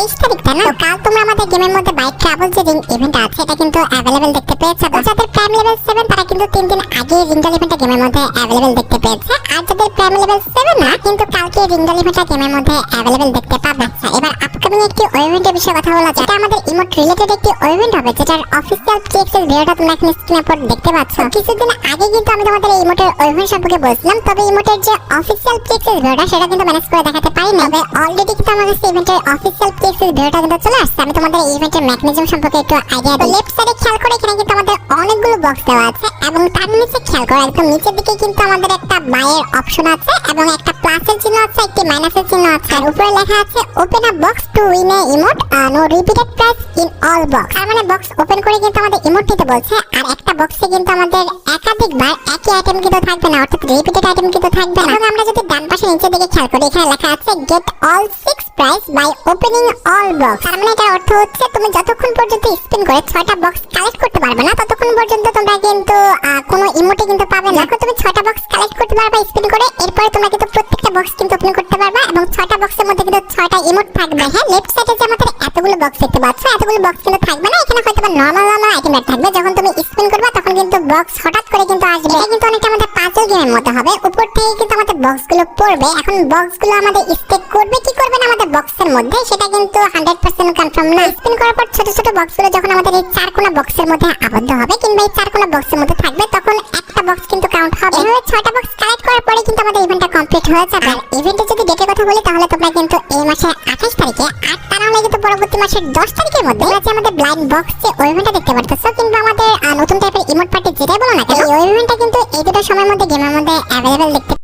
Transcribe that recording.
23 তারিখ তাই না? তো কাল তোমরা আমাদের গেমের মধ্যে বাইক ট্রাভেল যে রিং ইভেন্ট আছে এটা কিন্তু অ্যাভেলেবেল দেখতে পেয়েছো। যাদের প্রাইম লেভেল 7 তারা কিন্তু 3 দিন আগে রিঙ্গল ইভেন্টটা গেমের মধ্যে অ্যাভেলেবেল দেখতে পেয়েছে। আর যাদের প্রাইম লেভেল 7 না কিন্তু কালকে রিঙ্গল ইভেন্টটা গেমের মধ্যে অ্যাভেলেবেল দেখতে পাবে। আচ্ছা, এবার আপকামিং একটি ইভেন্টের বিষয়ে কথা বলা যাক। এটা আমাদের ইমোট রিলেটেড একটি ইভেন্ট হবে যেটার অফিশিয়াল টিএক্সএস ভিডিওটা তোমরা এখানে স্ক্রিনে পর দেখতে পাচ্ছ। কিছুদিন আগে কিন্তু আমি তোমাদের এই ইমোটের ইভেন্ট সম্পর্কে বলছিলাম, তবে ইমোটের যে অফিশিয়াল টিএক্সএস ভিডিওটা সেটা কিন্তু ম্যানেজ করে দেখাতে পারিনি। তবে অলরেডি কিন্তু আমাদের এই ইভেন্টের অফিশিয়াল টিএক্সএস ভিডিওটা কিন্তু চলে আসছে। আমি তোমাদের এই ইভেন্টের মেকানিজম সম্পর্কে একটু আইডিয়া দিই। লেফট সাইডে খেয়াল করে এখানে কিন্তু আমাদের অনেকগুলো বক্স দেওয়া আছে এবং তার নিচে খেয়াল করো একদম নিচের দিকে কিন্তু আমাদের একটা বায়ের অপশন আছে এবং একটা প্লাসের চিহ্ন আছে, একটি মাইনাসের চিহ্ন আছে। আর উপরে লেখা আছে open a box to win a emote, no repeated prize in all box. তার মানে বক্স ওপেন করে কিন্তু আমাদের ইমোট নিতে বলছে। আর একটা বক্সে কিন্তু আমাদের একাধিকবার একই আইটেম কিন্তু থাকবে না, অর্থাৎ রিপিটেড আইটেম কিন্তু থাকবে না। এবং আমরা যদি ডান পাশে নিচের দিকে খেয়াল করি এখানে লেখা আছে get all 6 prize by opening all box. তার মানে এটার অর্থ হচ্ছে তুমি যতক্ষণ পর্যন্ত স্পিন করে 6টা বক্স কালেক্ট করতে পারবে না ততক্ষণ পর্যন্ত তোমরা কিন্তু কোনো ইমোটে কিন্তু পাবে না। যখন তুমি 6টা বক্স কালেক্ট করতে পারবে স্পিন করে, এরপরে তোমরা কিন্তু প্রত্যেকটা বক্স কিন্তু ওপেন করতে পারবে এবং 6টা বক্সের মধ্যে কিন্তু 6টা ইমোট থাকবে। হ্যাঁ, লেফট সাইডে যে আমাদের এতগুলো বক্স দেখতে পাচ্ছ এতগুলো বক্স কিন্তু থাকবে না, এখানে হয়তো নরমাল আইটেম থাকবে। যখন তুমি স্পিন করবে তখন কিন্তু বক্স হঠাৎ করে কিন্তু আসবে। এটা কিন্তু অনেকটা আমাদের পাজল গেমের মতো হবে। উপর থেকে কিন্তু আমাদের বক্সগুলো পড়বে। এখন বক্সগুলো আমাদের স্টেক করবে কি করবে না আমাদের বক্সের মধ্যে সেটা কিন্তু 100% কনফার্ম না। স্পিন করার পর ছোট ছোট বক্সগুলো যখন আমাদের এই চার কোণা বক্সের মধ্যে আবদ্ধ হবে কিংবা এই চার কোণা বক্সের মধ্যে থাকবে তখন একটা বক্স কিন্তু কাউন্ট হবে। এভাবে 6টা বক্স কালেক্ট করার পরে কিন্তু আমাদের ইভেন্টটা কমপ্লিট হয়ে যাবে। আর ইভেন্টের যদি ডেটের কথা বলি তাহলে তোমরা কিন্তু এই মাসের 28 তারিখে আর তা না হলে কিন্তু পরবর্তী মাসের 10 তারিখের মধ্যে আছে আমাদের ব্লাইন্ড বক্স যে ইভেন্টটা দেখতে পারতেছো কিংবা আমাদের নতুন টাইপের ইমোট পার্টি যেটাই বলো না কেন এই ইভেন্টটা কিন্তু এই দুটো সময়ের মধ্যে গেমের মধ্যে অ্যাভেলেবেল দেখতে